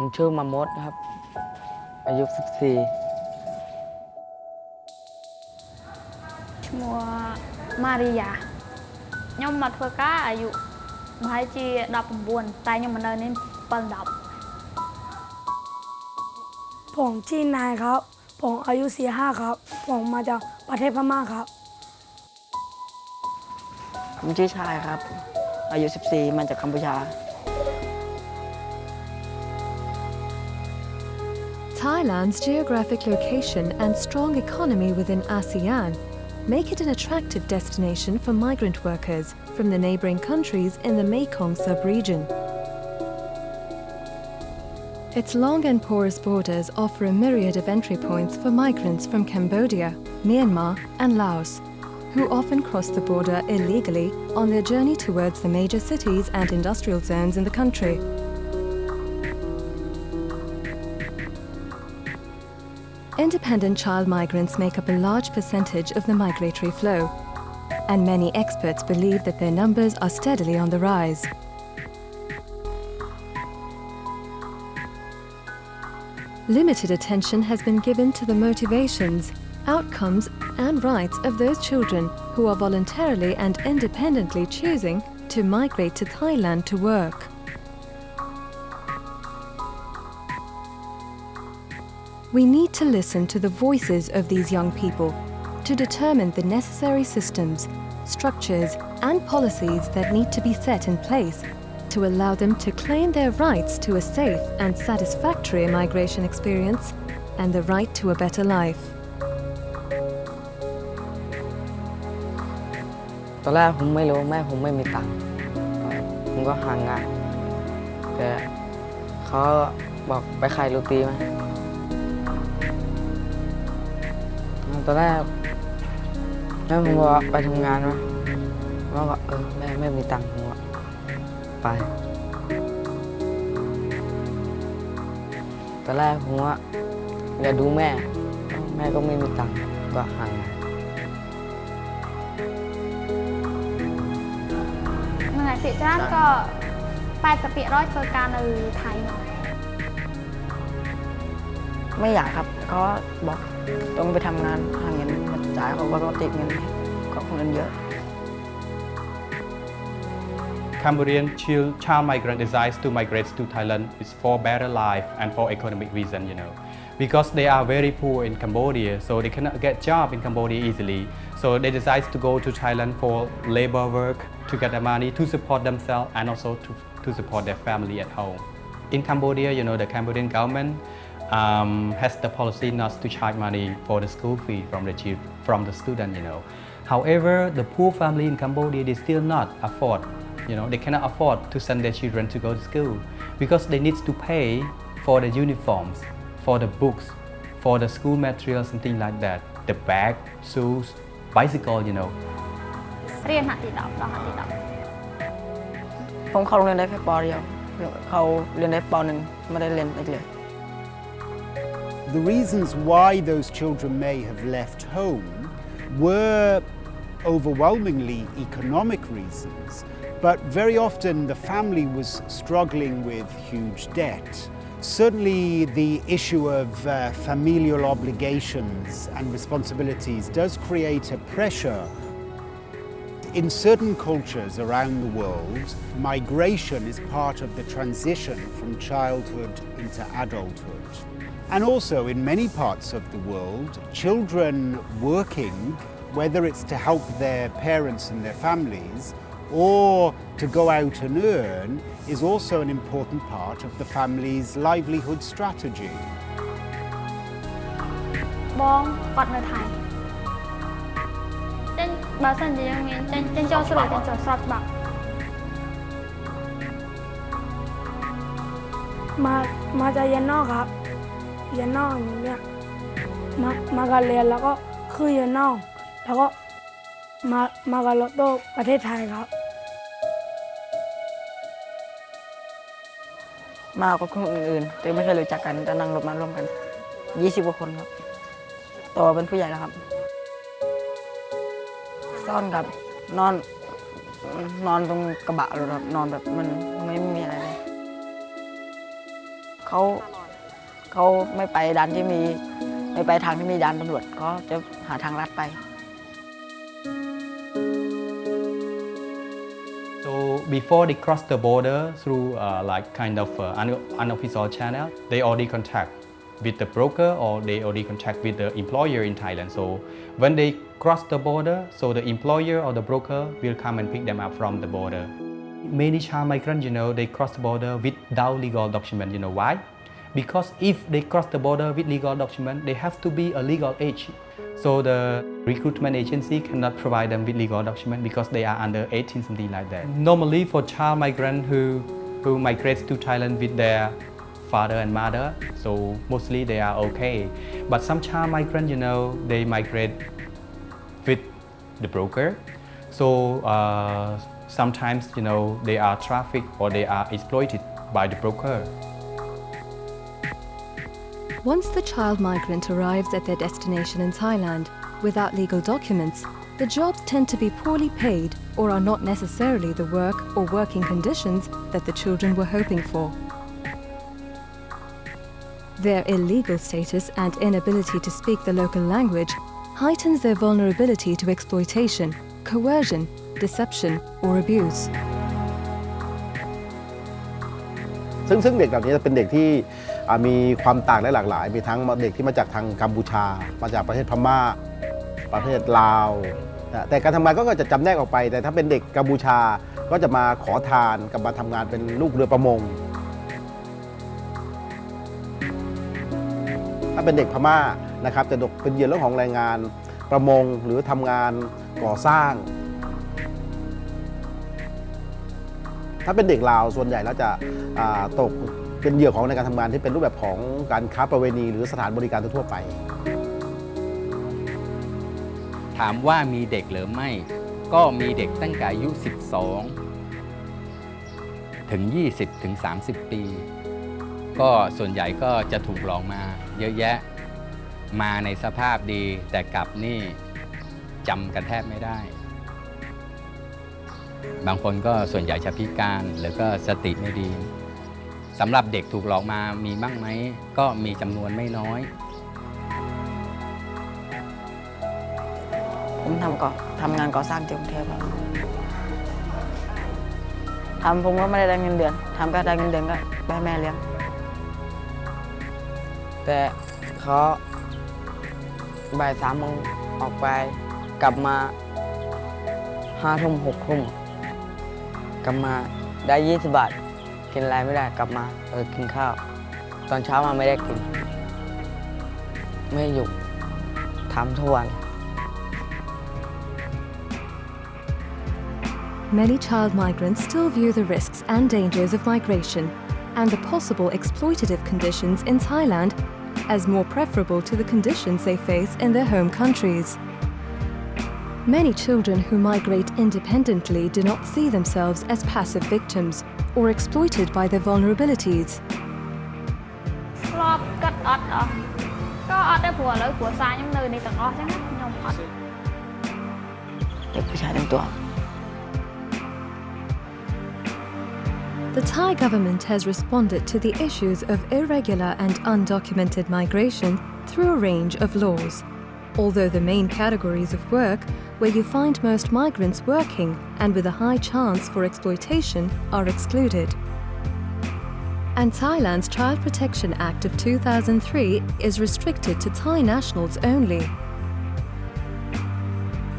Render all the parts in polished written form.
ผมชื่อมามดครับอายุ14ឈ្មោះម៉ារីយ៉ាខ្ញុំមកធ្វើការអាយុប្រហែលជា19តែខ្ញុំមកនៅនេះ7 10ผมชื่อนายครับผมอายุ45ครับผมมาจากประเทศพม่าครับผมชื่อชายครับอายุ14มาจากกัมพูชา Thailand's geographic location and strong economy within ASEAN make it an attractive destination for migrant workers from the neighbouring countries in the Mekong sub-region. Its long and porous borders offer a myriad of entry points for migrants from Cambodia, Myanmar and Laos, who often cross the border illegally on their journey towards the major cities and industrial zones in the country. Independent child migrants make up a large percentage of the migratory flow, and many experts believe that their numbers are steadily on the rise. Limited attention has been given to the motivations, outcomes and rights of those children who are voluntarily and independently choosing to migrate to Thailand to work. We need to listen to the voices of these young people to determine the necessary systems, structures and policies that need to be set in place to allow them to claim their rights to a safe and satisfactory migration experience and the right to a better life. ตอนแรกผมไม่รู้แม่ผมไม่มีตังค์ผมก็หางานแต่เขาบอกไปขายโรตีไหมตอนแรกแม่ผมบอกไปทำงานไหมว่าแม่ไม่มีตังค์ผมบอกไปตอนแรกผมว่าอยากดูแม่ก็ไม่มีตังค์ก็หางาน ថ្ងៃភាគច្រើនក៏80% ធ្វើការនៅថៃមកไม่อยากครับเขาบอกต้องไปทำงานหาเงินมาจ่ายเขาก็ติดเงินก็เงินเยอะ Cambodian child migrant desires to migrate to Thailand is for better life and for economic reason, because they are very poor in Cambodia, so they cannot get job in Cambodia easily. So they decide to go to Thailand for labor work to get the money to support themselves and also to support their family at home. In Cambodia, the Cambodian government has the policy not to charge money for the school fee from the student. However, the poor family in Cambodia they still not afford. They cannot afford to send their children to go to school because they need to pay for the uniforms, for the books, for the school materials, something like that. The bag, shoes, bicycle. រៀនថ្នាក់ទី10ដល់ថ្នាក់ទី10ผมเข้าโรงเรียนได้แค่ป.เดียวเขาเรียนได้ป.1ไม่ได้เรียนอีกเลย The reasons why those children may have left home were overwhelmingly economic reasons, but very often the family was struggling with huge debt. Certainly the issue of familial obligations and responsibilities does create a pressure. In certain cultures around the world, migration is part of the transition from childhood into adulthood. And also in many parts of the world, children working, whether it's to help their parents and their families or to go out and earn, is also an important part of the family's livelihood strategy. បងគាត់នៅថៃចេញបើសិនជាយើងមានចេញចូលស្រុកច្បាប់มาจากเรียนนอกครับเรียนนอกอย่างเงี้ยมาการเรียนแล้วก็คือเรียนนอกแล้วก็มาการรถโต้ประเทศไทยครับมากับคนอื่นๆแต่ไม่เคยรู้จักกันแต่นั่งรถมาร่วมกัน20 กว่าคนครับโตเป็นผู้ใหญ่แล้วครับซ่อนกับนอนตรงกระบะรถครับนอนแบบมันไม่มีอะไรเลย เขาไม่ไปด่านที่มีไม่ไปทางที่มีด่านตำรวจก็จะหาทางลัดไป So before they cross the border through like kind of unofficial channel, they already contact with the broker or they already contact with the employer in Thailand. So when they cross the border, so the employer or the broker will come and pick them up from the border. Many child migrants, they cross the border without legal document. You know why? Because if they cross the border with legal document, they have to be a legal age. So the recruitment agency cannot provide them with legal document because they are under 18, something like that. Normally for child migrants who migrate to Thailand with their father and mother, so mostly they are okay. But some child migrants, they migrate with the broker. So sometimes, they are trafficked or they are exploited by the broker. Once the child migrant arrives at their destination in Thailand without legal documents, the jobs tend to be poorly paid or are not necessarily the work or working conditions that the children were hoping for. Their illegal status and inability to speak the local language heightens their vulnerability to exploitation, coercion, deception, or abuse. ซึ่งเด็กเหล่านี้จะเป็นเด็กที่มีความต่างและหลากหลายมีทั้งเด็กที่มาจากทางกัมพูชามาจากประเทศพม่าประเทศลาวแต่การทำงานก็จะจำแนกออกไปแต่ถ้าเป็นเด็กกัมพูชาก็จะมาขอทานกับมาทำงานเป็นลูกเรือประมงถ้าเป็นเด็กพม่านะครับจะเป็นเหยื่อเรื่องของแรงงานประมงหรือทำงานก่อสร้างถ้าเป็นเด็กลาวส่วนใหญ่แล้วจะตกเป็นเหยื่อของในการทำงานที่เป็นรูปแบบของการค้าประเวณีหรือสถานบริการทั่วไปถามว่ามีเด็กหรือไม่ก็มีเด็กตั้งแต่อายุ 12 ถึง 20 ถึง 30 ปี ก็ส่วนใหญ่ก็จะถูกหลอกมาเยอะแยะมาในสภาพดีแต่กลับนี่จำกันแทบไม่ได้บางคนก็ส่วนใหญ่จะพิการหรือก็สติไม่ดีสำหรับเด็กถูกหลอกมามีบ้างไหมก็มีจำนวนไม่น้อยผมทำงานก่อสร้างที่กรุงเทพครับทำผมก็ไม่ได้เงินเดือนทำก็ได้เงินเดือนก็ไปให้แม่เลี้ยงแต่เขาบ่าย3 โมงออกไปกลับมา5 ทุ่ม6 ทุ่มกลับมาได้20 บาทกินอะไรไม่ได้กลับมากินข้าวตอนเช้ามาไม่ได้กินไม่อยู่ทำทุกวัน Many child migrants still view the risks and dangers of migration and the possible exploitative conditions in Thailand as more preferable to the conditions they face in their home countries. Many children who migrate independently do not see themselves as passive victims or exploited by their vulnerabilities. ធ្លាប់គិតអត់ក៏អត់ដែរព្រោះឥឡូវគ្រួសារខ្ញុំនៅនេះទាំងអស់ចឹងខ្ញុំអត់เด็กผู้ชายทั้งตัว The Thai government has responded to the issues of irregular and undocumented migration through a range of laws. Although the main categories of work where you find most migrants working and with a high chance for exploitation are excluded. And Thailand's Child Protection Act of 2003 is restricted to Thai nationals only.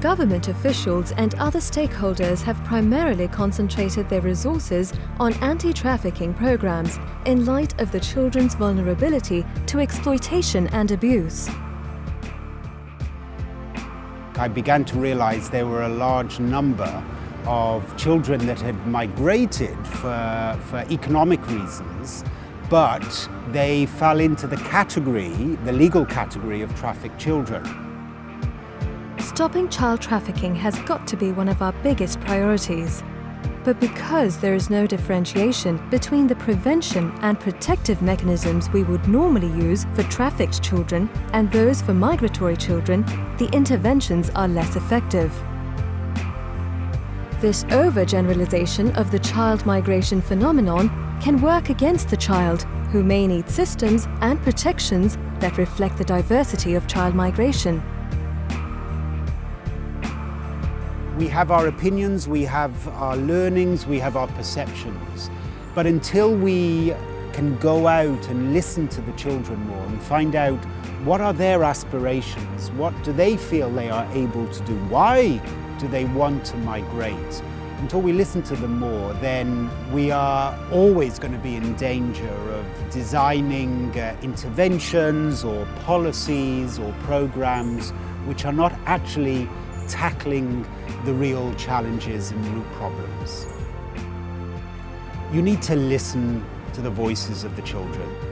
Government officials and other stakeholders have primarily concentrated their resources on anti-trafficking programs in light of the children's vulnerability to exploitation and abuse. I began to realize there were a large number of children that had migrated for economic reasons, but they fell into the legal category of trafficked children. Stopping child trafficking has got to be one of our biggest priorities. But because there is no differentiation between the prevention and protective mechanisms we would normally use for trafficked children and those for migratory children, the interventions are less effective. This overgeneralization of the child migration phenomenon can work against the child who may need systems and protections that reflect the diversity of child migration. We have our opinions, we have our learnings, we have our perceptions. But until we can go out and listen to the children more and find out what are their aspirations, what do they feel they are able to do, why do they want to migrate, until we listen to them more, then we are always going to be in danger of designing interventions or policies or programs which are not actually tackling the real challenges and root problems. You need to listen to the voices of the children.